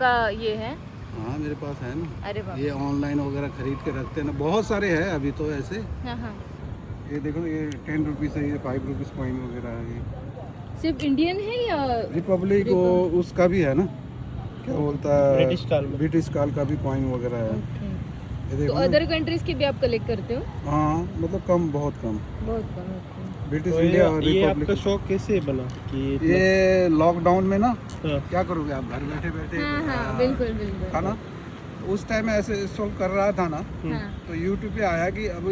का ये है? हाँ मेरे पास है ना। अरे बाप ये ऑनलाइन वगैरह खरीद के रखते हैं ना, बहुत सारे हैं अभी तो ऐसे। हाँ हाँ। ये देखो, ये 10 रुपीज़ है, ये 5 रुपीज़ कॉइन वगैरह है ये। सिर्फ इंडियन है या रिपब्लिक वो उसका भी है ना, क्या बोलता है, ब्रिटिश काल का भी कॉइन वगैरह है। ओके। ये तो देखो ना। अदर कंट्रीज के भी आप कलेक्ट करते हो? हाँ मतलब कम, बहुत कम। बहुत कम। ओके। ब्रिटिश तो इंडिया और ये आपका रिपब्लिक। शौक कैसे बना कि ये लॉकडाउन में ना, हाँ, क्या करोगे आप घर बैठे बैठे। हाँ हाँ बिल्कुल बिल्कुल। है ना, उस टाइम में ऐसे स्टॉल कर रहा था ना, हाँ तो यूट्यूब पे आया कि अब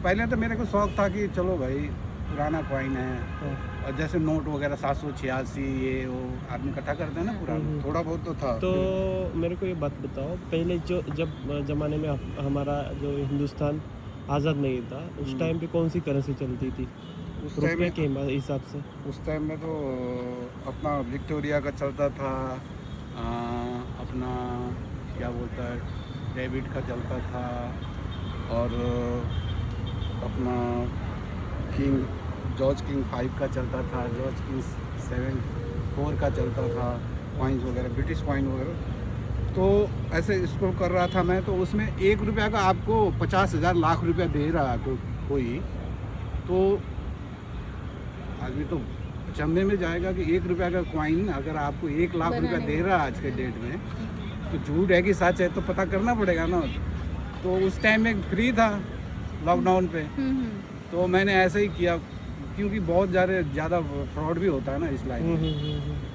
पहले तो मेरे को शौक था कि चलो भाई पुराना कॉइन है, हाँ, और जैसे नोट वगैरह 786 ये वो आदमी इकट्ठा करते हैं ना पुराना, थोड़ा बहुत तो था। तो मेरे को ये बात बताओ, पहले जो जब ज़माने में हमारा जो हिंदुस्तान आज़ाद नहीं था, उस टाइम पे कौन सी करेंसी चलती थी उस टाइम रुपए में, के हिसाब से? उस टाइम में तो अपना विक्टोरिया का चलता था, अपना क्या बोलता है, डेविड का चलता था, और अपना किंग जॉर्ज किंग 5 का चलता था, जॉर्ज किंग 4 का चलता था, कॉइन्स वगैरह, ब्रिटिश कॉइन वगैरह। तो ऐसे स्क्रॉल कर रहा था मैं, तो उसमें 1 रुपया का आपको 50,000 लाख रुपया दे रहा है कोई। तो आदमी तो अचंभे में जाएगा कि 1 रुपया का कॉइन अगर आपको 1 लाख रुपया दे रहा है आज के डेट में, तो झूठ है कि सच है तो पता करना पड़ेगा ना। तो उस टाइम में फ्री था लॉकडाउन पे, तो मैंने ऐसे ही किया, क्योंकि बहुत ज़्यादा फ्रॉड भी होता है ना इस लाइन में।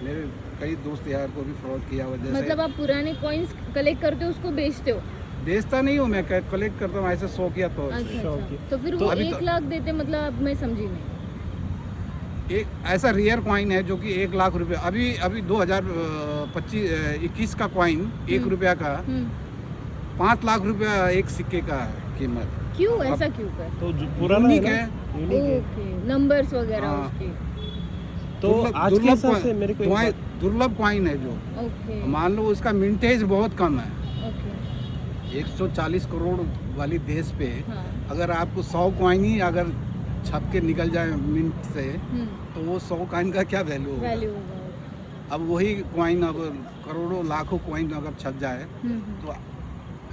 मेरे कई दोस्त यार को भी फ्रॉड किया वजह से। मतलब आप पुराने कॉइन्स कलेक्ट करते हो, उसको बेचते हो? बेचता नहीं हूँ मैं, कलेक्ट करता हूँ ऐसे शौकिया तौर से। अच्छा शौक अच्छा। है। तो फिर तो वो अभी 1 तो- लाख देते, मतलब मैं समझी नहीं। एक ऐसा रेयर कॉइन है जो कि 1 लाख रुपया, अभी 2021 का कॉइन 1 रुपया का 5 लाख रुपया एक सिक्के का है कीमत। क्यों ऐसा क्यों कर? तो जो पुराना है यूनिक ना, है। यूनिक है। ओके, नंबर्स वगैरह हाँ। उसके। तो आज के हिसाब से मेरे को एक बात- दुर्लभ कॉइन है जो, ओके मान लो उसका मिंटेज बहुत कम है। ओके। 140 करोड़ वाली देश पे हाँ। अगर आपको 100 कॉइन ही अगर छप के निकल जाए मिंट से, तो वो 100 कॉइन का क्या वैल्यू होगा। वैल्यू होगा। अब वही कॉइन अगर करोड़ों लाखों कॉइन अगर छप जाए तो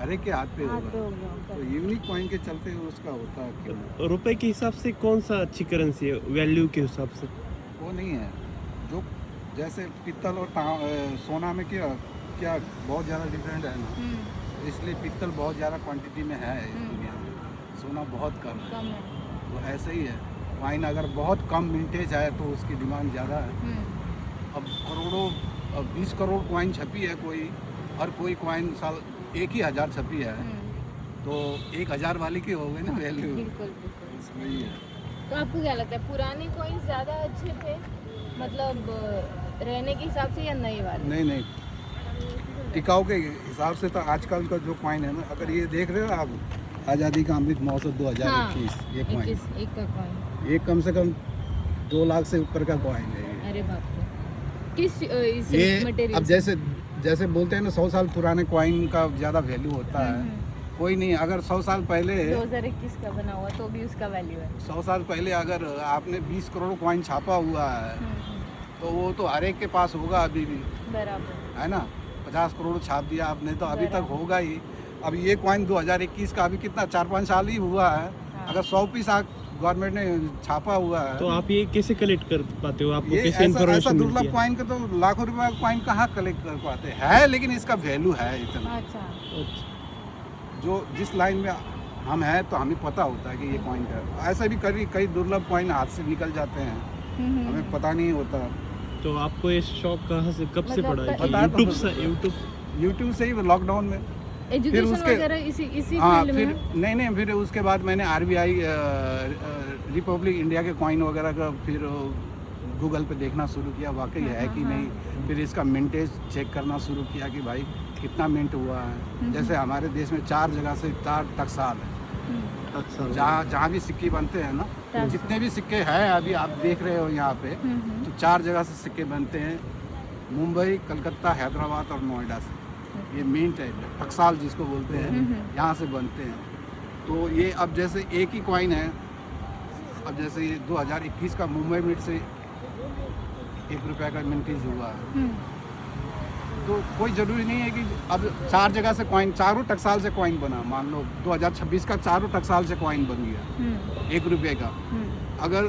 हर एक के हाथ पे हाथ पे होगा। होगा। तो यूनिक कॉइन के चलते उसका होता है कीमत। रुपए के हिसाब से कौन सा अच्छी करेंसी है वैल्यू के हिसाब से? वो नहीं है जो, जैसे पित्तल और सोना में क्या क्या बहुत ज़्यादा डिफरेंट है ना, इसलिए पित्तल बहुत ज़्यादा क्वांटिटी में है इस दुनिया में, सोना बहुत कम है। कम है। तो ऐसे ही है, कॉइन अगर बहुत कम मिंटेज है तो उसकी डिमांड ज़्यादा है। अब करोड़ों, अब 20 करोड़ कॉइन छपी है कोई, और कोई कॉइन साल 1,000 छपी है, तो 1,000 वाली की हो गई ना वैल्यू। बिल्कुल बिल्कुल। वही है। तो आपको क्या लगता है, पुराने कॉइन्स ज़्यादा अच्छे थे, मतलब रहने के हिसाब से, या नए वाले? नहीं, टिकाऊ के हिसाब से तो आजकल का जो कॉइन है ना, अगर ये देख रहे हो आप, आज़ादी का अमृत महोत्सव 2021, ये कॉइन, एक का कॉइन ये कम से कम 2 लाख से ऊपर का कॉइन है ये। अरे बाप रे। किस इस ये मटेरियल? अब जैसे बोलते हैं ना 100 साल पुराने कॉइन का ज़्यादा वैल्यू होता है, कोई नहीं। अगर 100 साल पहले 2021 का बना हुआ तो भी उसका वैल्यू है। 100 साल पहले अगर आपने 20 करोड़ कॉइन छापा हुआ है, तो वो तो हर एक के पास होगा अभी भी, बराबर। है ना। 50 करोड़ छाप दिया आपने तो अभी तक होगा ही। अब ये कॉइन 2021 का अभी कितना 4-5 साल ही हुआ है, अगर 100 पीस गवर्नमेंट ने छापा हुआ है, तो आप ये कैसे कलेक्ट कर पाते हो? आपको ये कैसे ऐसा इन्फॉर्मेशन मिलती दुर्लभ है? कॉइन का तो लाखों रुपए का कॉइन कहाँ कलेक्ट कर पाते हैं, लेकिन इसका वैल्यू है इतना। अच्छा। जो जिस लाइन में हम हैं तो हमें पता होता है कि ये कॉइन का है। ऐसा भी कई दुर्लभ कॉइन हाथ से निकल जाते हैं, हमें पता नहीं होता। तो आपको ये शौक कहाँ से, कब से मतलब पड़ा है? पता तो- यूट्यूब से? यूट्यूब से ही लॉकडाउन में। एजुकेशन उसके- वगैरह इसी हाँ, फील्ड फिर में? नहीं, फिर उसके बाद मैंने RBI रिपब्लिक इंडिया के कॉइन वगैरह का फिर गूगल पे देखना शुरू किया, वाकई है कि नहीं। फिर इसका मिंटेज चेक करना शुरू किया कि भाई कितना मिंट हुआ है। जैसे हमारे देश में 4 जगह से 4 टकसाल है, अच्छा। जहाँ भी सिक्के बनते हैं ना, जितने भी सिक्के हैं अभी आप देख रहे हो यहाँ पे, तो 4 जगह से सिक्के बनते हैं, मुंबई, कलकत्ता, हैदराबाद और नोएडा से। ये मेन टाइप है, टकसाल जिसको बोलते हैं, यहाँ से बनते हैं। तो ये अब जैसे एक ही कॉइन है, अब जैसे ये 2021 का मुंबई मिंट से 1 रुपया का मिंटेज हुआ है, तो तो कोई ज़रूरी नहीं है कि अब 4 जगह से कॉइन, चारों टकसाल से कॉइन बना, मान लो 2026 का चारों टकसाल से कॉइन बन गया 1 रुपये का। अगर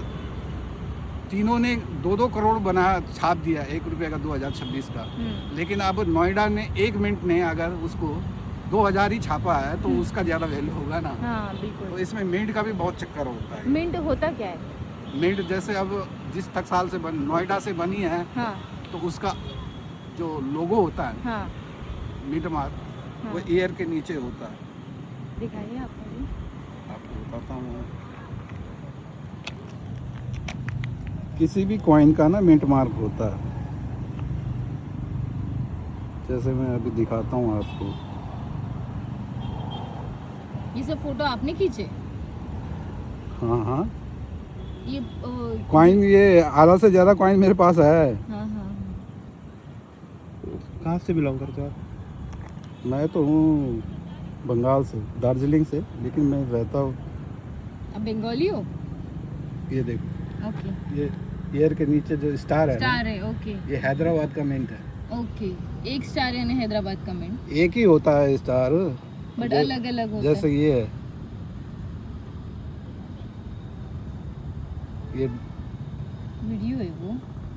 तीनों ने 2-2 करोड़ बनाया, छाप दिया 1 रुपये का 2026 का, लेकिन अब नोएडा ने 1 मिनट ने अगर उसको 2000 ही छापा है तो उसका ज़्यादा वैल्यू होगा ना। हाँ तो बिल्कुल। इसमें मिंट का भी बहुत चक्कर होता है। मिंट होता क्या है? मिंट जैसे अब जिस टकसाल से नोएडा से बनी है, हाँ तो उसका जो लोगो होता है हाँ मिंट मार्क, वो हाँ। एयर के नीचे होता है। दिखाइए आपको भी। आपको बताता हूँ, किसी भी कॉइन का ना मिंट मार्क होता है। जैसे मैं अभी दिखाता हूँ आपको। ये सब फोटो आपने खींचे? हाँ हाँ, ये कॉइन, ये आधा से ज़्यादा कॉइन मेरे पास है। हाँ हाँ। कहाँ से बिलोंग करते हो आप? मैं तो हूँ बंगाल से, दार्जिलिंग से, लेकिन मैं रहता हूँ। आप बंगाली हो? ये देखो, ओके। ये एयर के नीचे जो स्टार है ना, स्टार है, ओके ये हैदराबाद का मिंट है। ओके। एक स्टार यानी हैदराबाद का मिंट, एक ही होता है स्टार, बट अलग अलग होता जैसे है। ये है, ये वीडियो है वो।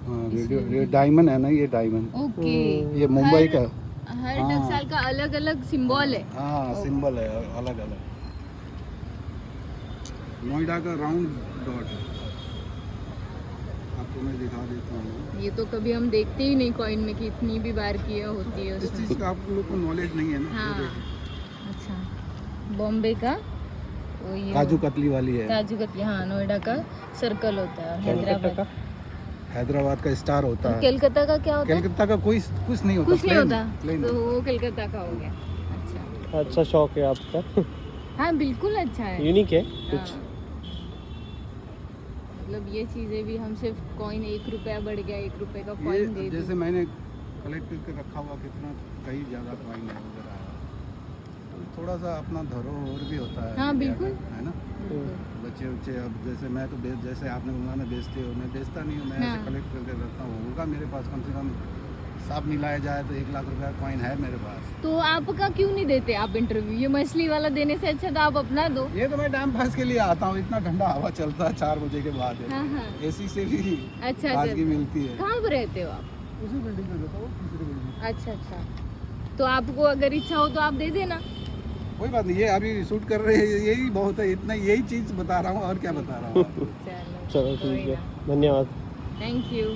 हाँ, वीडियो, ये डायमंड है ना, ये डायमंड, ओके। ये मुंबई का। हर हाँ। टकसाल का अलग अलग सिंबल है। हाँ, सिंबल है अलग अलग। नोएडा का राउंड डॉट है, आपको मैं दिखा देता हूँ। ये तो कभी हम देखते ही नहीं कॉइन में कि इतनी भी बार की होती है इस उसमें। चीज़ का आप लोग को नॉलेज नहीं है ना। हाँ। ये देखिए, अच्छा, बॉम्बे का वो ये काजू कतली वाली है, काजू कतली। हाँ, नोएडा का सर्कल होता है, हैदराबाद हैदराबाद का स्टार होता है। कलकत्ता का क्या होता है? कलकत्ता का कोई कुछ नहीं होता, कुछ नहीं होता, प्लेन। तो वो कलकत्ता का हो गया। अच्छा अच्छा शौक है आपका। हाँ बिल्कुल अच्छा है। यूनिक है हाँ। कुछ। मतलब ये चीजें भी हम सिर्फ कॉइन 1 रुपया बढ़ गया, 1 रुपए का ये कॉइन दे जैसे दो। मैंने कलेक्ट करके रखा हुआ, कितना कई ज़्यादा कॉइन है वगैरह है, तो थोड़ा सा अपना धरोहर भी होता है। हाँ, इंडिया बिल्कुल। का, है ना। बच्चे बच्चे अब जैसे मैं तो जैसे आपने बोला ना बेचते हो, मैं बेचता नहीं हूँ, मैं हाँ। ऐसे कलेक्ट करके रखता हूँ। होगा मेरे पास कम से कम, सब मिलाया जाए तो 1 लाख रुपया कॉइन है मेरे पास। तो आपका क्यों नहीं देते आप इंटरव्यू? ये मछली वाला देने से अच्छा तो आप अपना दो। ये तो मैं टाइम पास के लिए आता हूँ, इतना ठंडा हवा चलता है 4 बजे के बाद है। हाँ हाँ। एसी से भी अच्छा ताजगी अच्छा। मिलती है। कहाँ पर रहते हो आप? उसी बिल्डिंग में रहता हूँ, तीसरी बिल्डिंग। अच्छा अच्छा। तो आपको अगर इच्छा हो तो आप दे देना। कोई बात नहीं, ये अभी शूट कर रहे हैं, यही बहुत है, इतना यही चीज़ बता रहा हूँ, और क्या बता रहा हूँ आपको। चलो चलो ठीक है, धन्यवाद। Thank you.